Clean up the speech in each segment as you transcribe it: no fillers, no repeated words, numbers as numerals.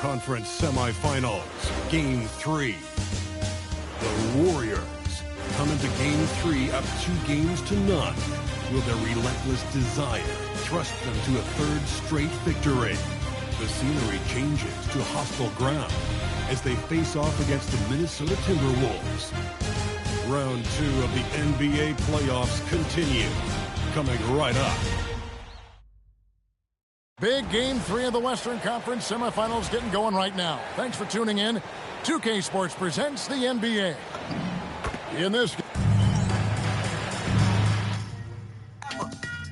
Conference Semifinals, Game 3. The Warriors come into Game 3 up 2-0. Will their relentless desire thrust them to a third straight victory? The scenery changes to hostile ground as they face off against the Minnesota Timberwolves. Round 2 of the NBA playoffs continue, coming right up. Big Game 3 of the Western Conference semifinals getting going right now. Thanks for tuning in. 2K Sports presents the NBA. In this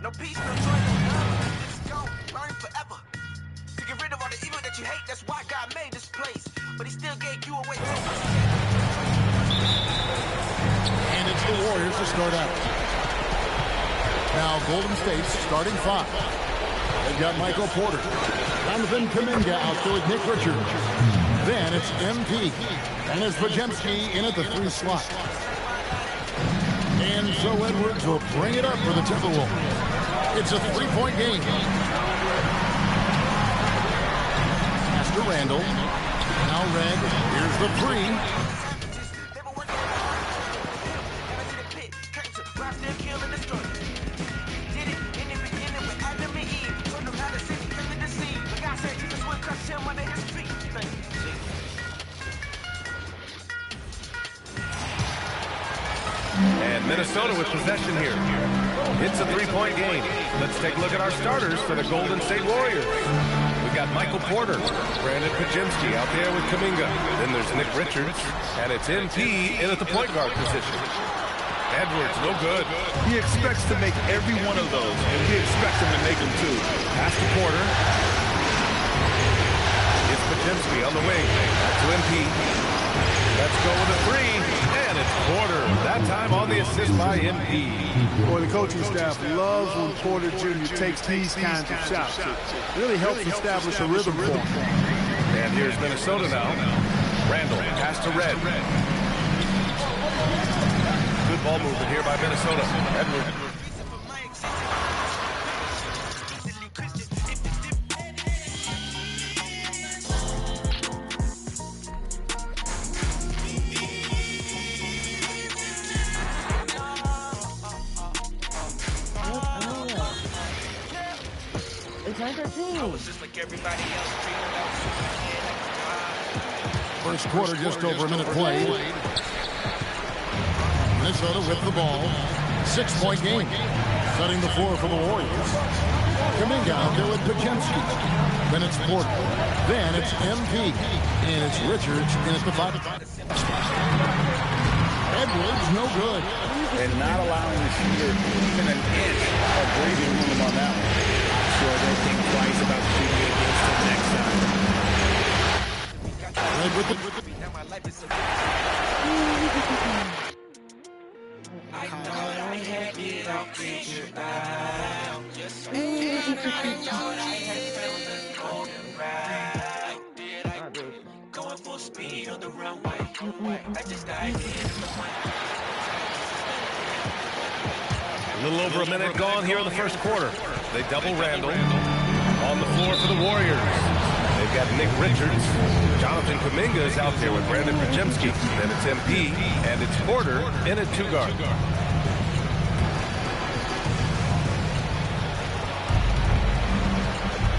no peace, no joy, no love. Just go, learn forever. To get rid of all the evil that you hate, that's why God made this place. But he still gave you away. And it's the Warriors to start out. Now Golden State's starting 5. They've got Michael Porter. Jonathan Kuminga out there with Nick Richards. Then it's MP. And it's Podziemski in at the 3 slot. And so Edwards will bring it up for the Timberwolves. It's a 3-point game. Pass to Randall. Now Red. Here's the 3. And Minnesota with possession here. It's a 3-point game. Let's take a look at our starters for the Golden State Warriors. We've got Michael Porter, Brandon Podziemski out there with Kuminga. Then there's Nick Richards, and it's MP in at the point guard position. Edwards, no good. He expects to make every one of those, and he expects him to make them too. Pass to Porter. It's Podziemski on the wing. Back to MP. Let's go with a 3, and it's Porter. That time on the assist by MP. Boy, the coaching staff loves when Porter Jr. takes these kinds of shots. It really helps establish a rhythm for him. And here's Minnesota now. Randall, pass to Red. Good ball movement here by Minnesota. Edwards. First quarter, just over a minute played. Minnesota with the ball. 6-point game. Setting the floor for the Warriors. Kuminga out there with Podziemski. Then it's Porter. Then it's MP. And it's Richards in at the 5. Edwards, no good. And not allowing the shooter even an inch of breathing room on that one. So they'll think twice about shooting against him next time. With the I thought I had it all figured out. Going full speed on the runway. I just died A little over a minute gone here in the first quarter. They double Randall. On the floor for the Warriors. They've got Nick Richards. Jonathan Kuminga is out there with Brandon Podziemski. Then it's MP, and it's Porter in at 2 guard.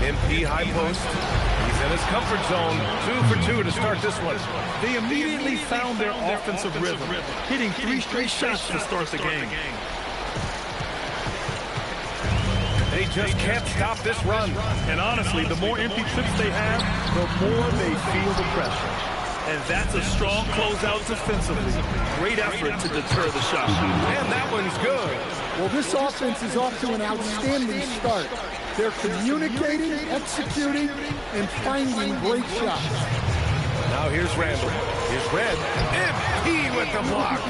MP high post. He's in his comfort zone. 2 for 2 to start this one. They immediately found their offensive rhythm, hitting 3 straight shots to start the game. They just can't stop this run. And honestly, the more empty trips they have, the more they feel the pressure. And that's a strong closeout defensively. Great effort to deter the shot. And that one's good. Well, this offense is off to an outstanding start. They're communicating, executing, and finding great shots. Now here's Randall. Here's Red. MP with the block.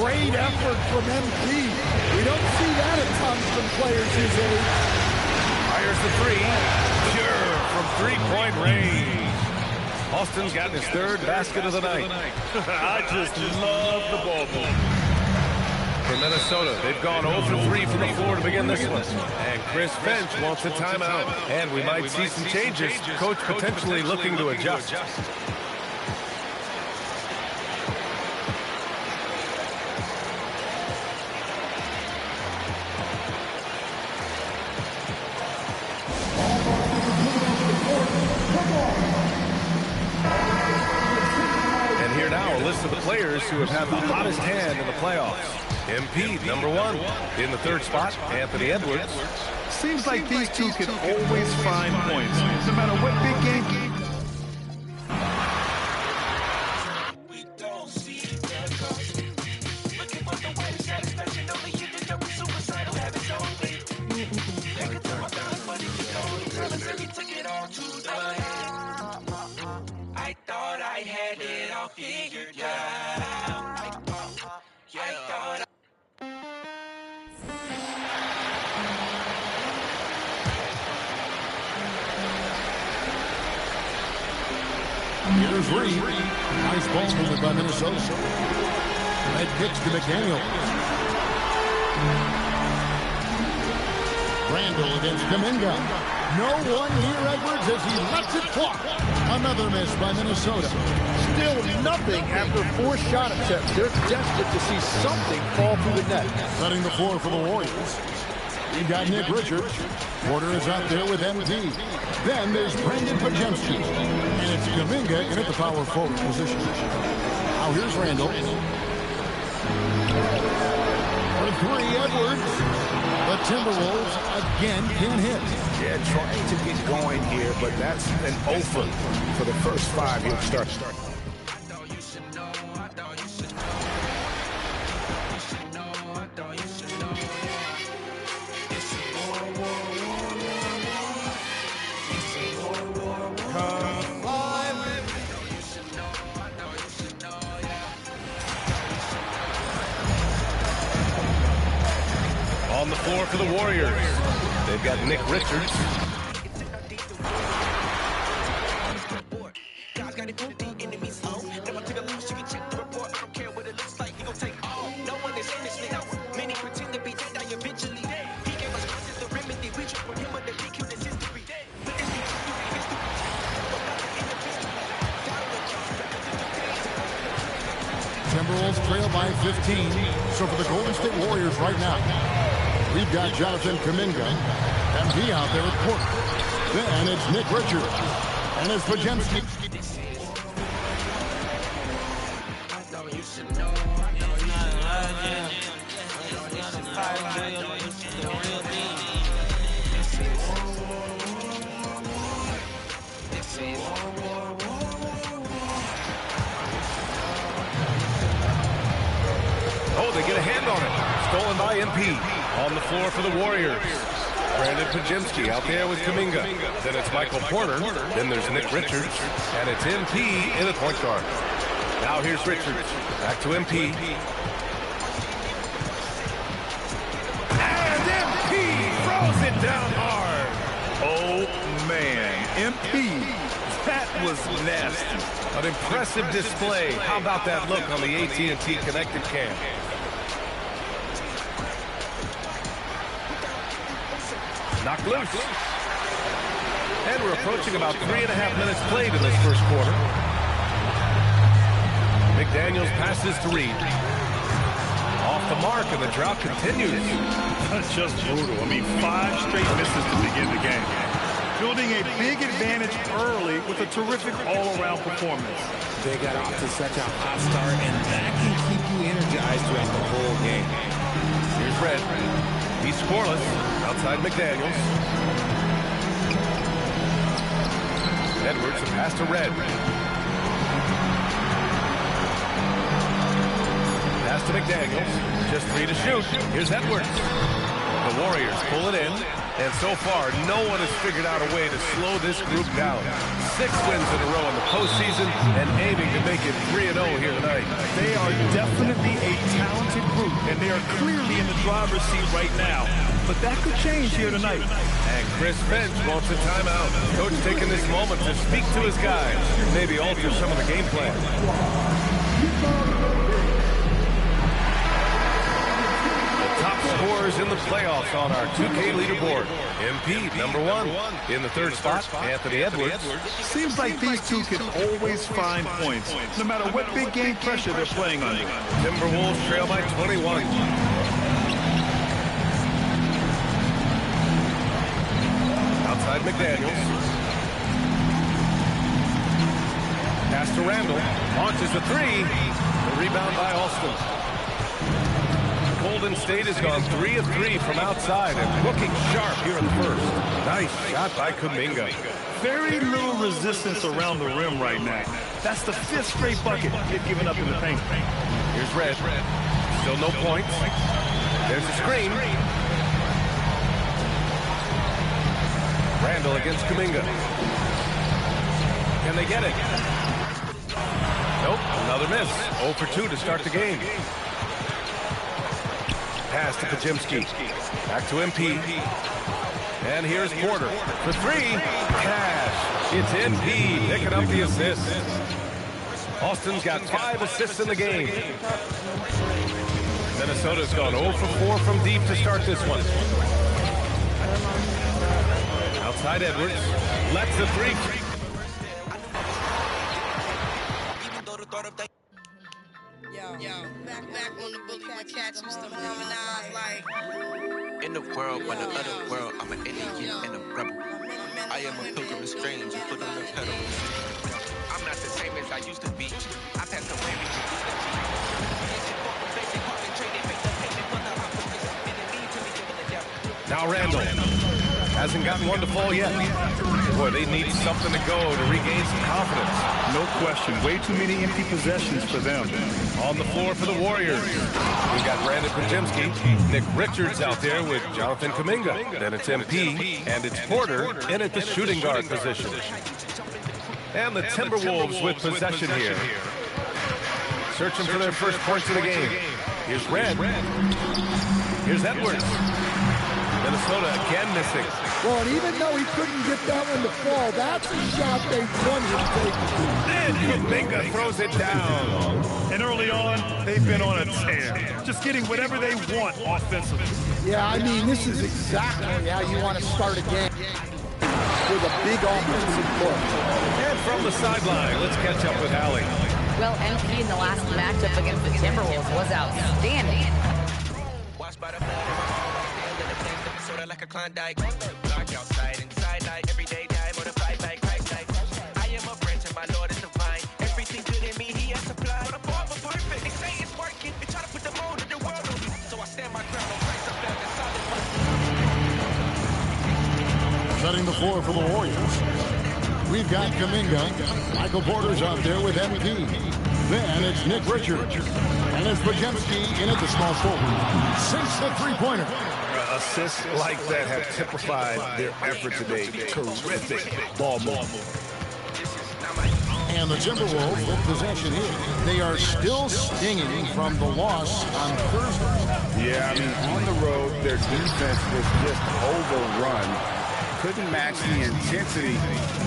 Great effort from MP. We don't see that at times from players his age. Fires the 3. Sure, from 3-point range. Austin's gotten his 3rd basket of the night. I just love the ball move. For Minnesota, they've gone 0 for 3 from the floor to begin this one. And Chris Finch wants a timeout. And we might see some changes. Coach potentially looking to adjust. And here now, a list of the players who have had the hottest hand in the playoffs. Embiid, number 1. In the 3rd spot, Anthony Edwards. Seems like these two can always find points, no matter what big game. I thought I had it all figured out. I thought Here's Reed. Nice ball movement by Minnesota. Red kicks to McDaniel. Randall against Kuminga. No one near Edwards as he lets it fly. Another miss by Minnesota. Still nothing after 4 shot attempts. They're desperate to see something fall through the net. Setting the floor for the Warriors. You've got Nick Richards. Porter is out there with MD. Then there's Brandon Pajemski. And it's Kuminga in at the power forward position. Now here's Randall. For 3, Edwards. The Timberwolves again can't hit. Yeah, trying to get going here, but that's an over for the first 5 he'll start. On the floor for the Warriors, they've got Nick Richards. Timberwolves trail by 15. So for the Golden State Warriors right now, we've got Jonathan Kuminga, MD out there at Porter. Then it's Nick Richards, and it's Pajemski. Oh, they get a hand on it. Stolen by MP. On the floor for the Warriors. Brandon Pajemski out there with Kuminga. Then it's Michael Porter. Then there's Nick Richards. And it's MP in at point guard. Now here's Richards. Back to MP. And MP throws it down hard. Oh, man. MP. That was nasty. An impressive display. How about that look on the AT&T connected cam? Knocked loose. And we're approaching about 3.5 minutes played in this first quarter. McDaniels passes to Reed. Off the mark, and the drought continues. Just brutal. I mean, 5 straight misses to begin the game. Building a big advantage early with a terrific all-around performance. They got off to such a hot start, and that can keep you energized throughout the whole game. Here's Red. He's scoreless outside McDaniels. Edwards, a pass to Red. Pass to McDaniels. Just 3 to shoot. Here's Edwards. The Warriors pull it in. And so far, no one has figured out a way to slow this group down. 6 wins in a row in the postseason and aiming to make it 3-0 here tonight. They are definitely a talented group, and they are clearly in the driver's seat right now. But that could change here tonight. And Chris Finch wants a timeout. Coach taking this moment to speak to his guys, maybe alter some of the game plan. scores in the playoffs on our 2K leaderboard. MP, #1. In the third spot, Anthony Edwards. Seems like these two can always find points, no matter what big game pressure they're playing under. Timberwolves trail by 21. Outside McDaniels. Pass to Randall. Launches a three. The rebound by Alston. Golden State has gone 3 of 3 from outside and looking sharp here in the first. Nice shot by Kuminga. Very little resistance around the rim right now. That's the 5th straight bucket they've given up in the paint. Here's Red. Still no points. There's a screen. Randall against Kuminga. Can they get it? Nope, another miss. 0 for 2 to start the game. Pass to Pajimski. Back to MP. And here's Porter for 3. Cash. It's MP picking up the assist. Austin's got 5 assists in the game. Minnesota's gone 0 for 4 from deep to start this one. Outside Edwards. Lets the 3. Back on the bully would catch him, still harmonize like. In the world, but the other world, I'm an Indian and a rebel. I am a pilgrim to strange, put on the pedal. I'm not the same as I used to be. I passed away. Now Randall hasn't gotten one to fall yet. Boy, they need something to go to regain some confidence. No question. Way too many empty possessions for them. On the floor for the Warriors. We've got Brandon Pajimski, Nick Richards out there with Jonathan Kuminga. Then it's MP, and it's Porter in at the shooting guard position. And the Timberwolves with possession here. Searching for their first points of the game. Here's Red. Here's Edwards. Minnesota again missing. Well, and even though he couldn't get that one to fall, that's a shot they wanted to take. And Kuminga throws it down. And early on, they've been on a tear. Just getting whatever they want offensively. Yeah, I mean, this is exactly how you want to start a game. With a big offensive push. And from the sideline, let's catch up with Allie. Well, MP in the last matchup against the Timberwolves was outstanding. Watch by the like a Klondike. Dark outside, inside night, every day die, mortified like Christ like. I am a branch and my Lord is divine. Everything good in me, he has supplied. But I'm perfect, they say it's working. They try to put the mold in the world on me. So I stand my ground on Christ, I'm down solid. Setting the floor for the Warriors. We've got Kuminga. Michael Porter's out there with MP. Then it's Nick Richards. And it's Pajimski in at the small forward. Sinks the three-pointer. Assists like that have typified their effort today. Terrific ball movement. And the Timberwolves with possession here. They are still stinging from the loss on Thursday. Yeah, I mean, on the road, their defense was just overrun. Couldn't match the intensity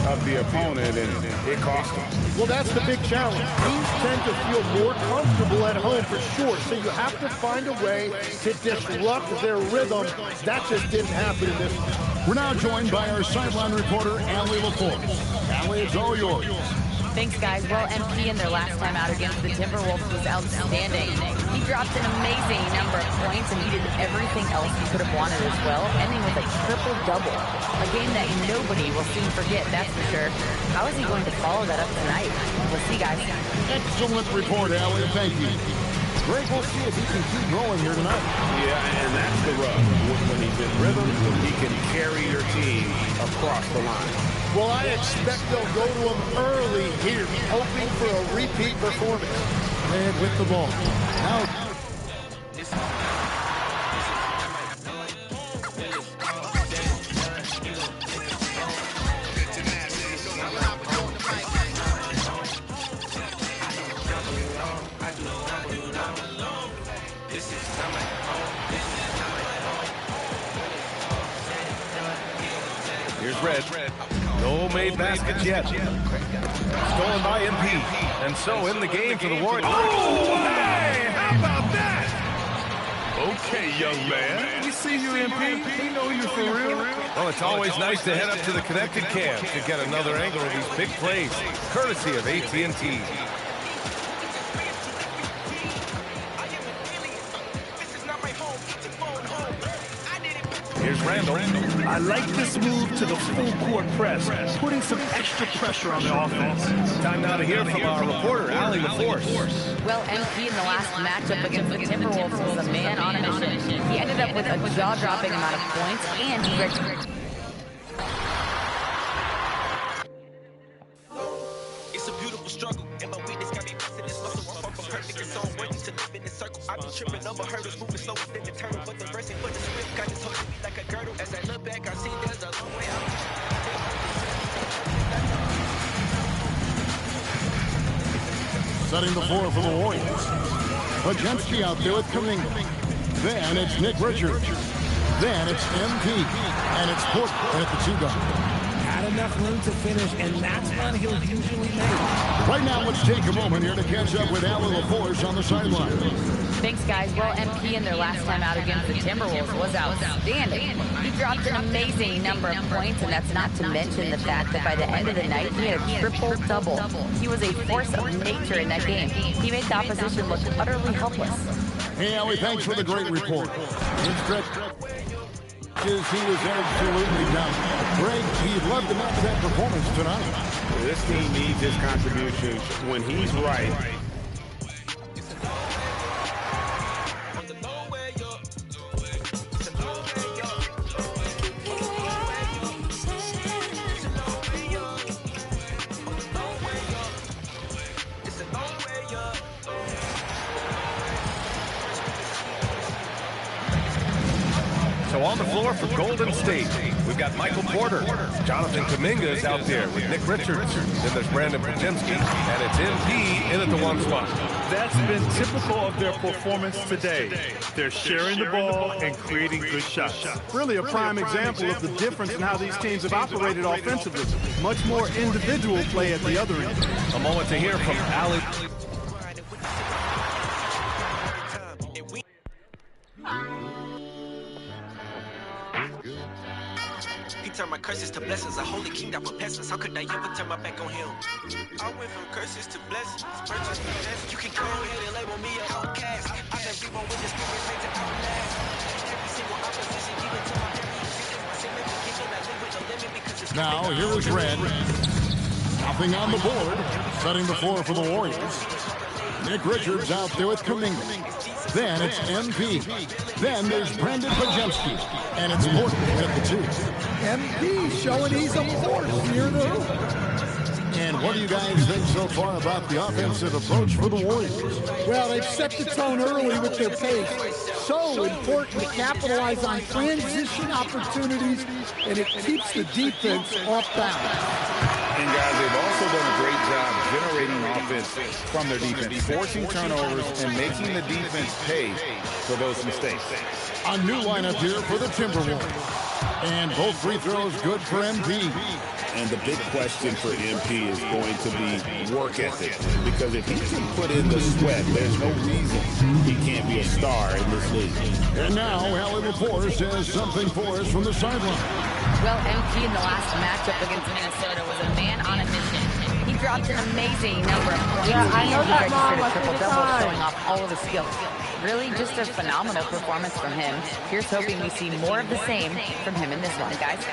of the opponent, and it cost them. Well, that's the big challenge. Teams tend to feel more comfortable at home for sure, so you have to find a way to disrupt their rhythm. That just didn't happen in this one. We're now joined by our sideline reporter, Allie LaForce. Allie, it's all yours. Thanks, guys. Well, MP in their last time out against the Timberwolves was outstanding. He dropped an amazing number of points, and he did everything else he could have wanted as well, ending with a triple-double. A game that nobody will soon forget, that's for sure. How is he going to follow that up tonight? We'll see, guys. Excellent report, Allie. Thank you. Great, we'll see if he can keep rolling here tonight. Yeah, and that's the rub. When he's in rhythm, he can carry your team across the line. Well, I expect they'll go to him early here, hoping for a repeat performance. And with the ball. Now. Here's Red. No made baskets yet. Stolen by MP. And so in the game for the Warriors. Oh, hey! How about that? Okay, young man. We see you, MP. We know you for real. Well, it's always nice to head up to the connected cam to get another angle of these big plays, courtesy of AT&T. Here's Randall. I like this move to the full court press, putting some extra pressure on the offense. Time now to hear from our reporter, Allie LaForce. Well, MP in the last matchup against the Timberwolves was a man on a mission. He ended up with a jaw-dropping amount of points, and he It's a beautiful struggle, and my weakness got me missing this muscle. I'm far from perfect, it's so worthy to live in this circle. I be tripping over hurdles, moving slower than the turtle, but the verse ain't for the script. Got this holding me like a girdle. As I look back, I see there's a long way out. Setting the floor for the Warriors. Pajemski out there with Kuminga. Then it's Nick Richards. Then it's MP. And it's Porter at the 2-guard. Had enough room to finish, and that's one he'll usually make. Right now, let's take a moment here to catch up with Allie LaForce on the sideline. Thanks, guys. Well, MP in their last time out against the Timberwolves was outstanding. He dropped an amazing number of points, and that's not to mention the fact that by the end of the night, he had a triple-double. He was a force of nature in that game. He made the opposition look utterly helpless. Hey, Allie, thanks for the great report. He was absolutely down. Greg, he'd love to match that performance tonight. This team needs his contributions when he's right. So on the floor for Golden State, we've got Michael Porter. Jonathan Kuminga is out there with Nick Richards. Then there's Brandon Pajemski, and it's MP in at the 1 spot. That's been typical of their performance today. They're sharing the ball and creating good shots. Really a prime example of the difference in how these teams have operated offensively. Much more individual play at the other end. A moment to hear from Allie. He turned my curses to blessings, a holy king that put peasants. How could I ever turn my back on him? I went from curses to blessings. Purchase me blessings. You can go ahead and label me an outcast. I've been reborn with the spirit made to outlast. Every single opposition, even to my very existence. My significant, I live with a limit because it's Now, here is Red. Hopping on the board, setting the floor for the Warriors. Nick Richards out there with Kuminga. Then it's MP. Then there's Brandon Pajemski. And it's Porter at the 2. MP showing he's a force near the hoop. And what do you guys think so far about the offensive approach for the Warriors? Well, they've set the tone early with their pace. So important to capitalize on transition opportunities, and it keeps the defense off balance. And guys, they've also done a great job generating offense from their defense, forcing turnovers and making the defense pay for those mistakes. A new lineup here for the Timberwolves. And both free throws good for MP. And the big question for MP is going to be work ethic. Because if he can put in the sweat, there's no reason he can't be a star in this league. And now, Allie LaForce has something for us from the sideline. Well, MP in the last matchup against Minnesota was a man on a mission. He dropped an amazing number of points. Yeah, I know that, Mom. He I registered a see the triple-double, sign. showing off all of his skills. Really, just a phenomenal performance from him. Here's hoping we see more of the same from him in this one, guys.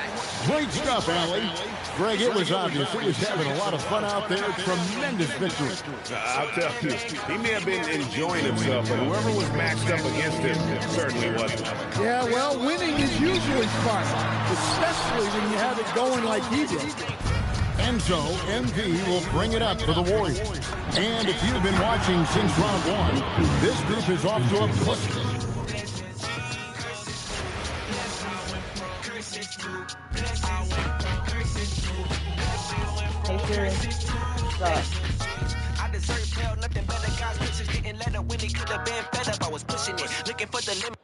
Great stuff, Allie. Greg, it was obvious. He was having a lot of fun out there. Tremendous victory. I'll tell you, he may have been enjoying himself, but whoever was matched up against him certainly wasn't. Yeah, well, winning is usually fun, especially when you have it going like he did. And so, MP will bring it up for the Warriors. And if you've been watching since round 1, this group is off to a push. I deserve hell, nothing better. God's pictures didn't let her win, it could have been better. I was pushing it, looking for the limit.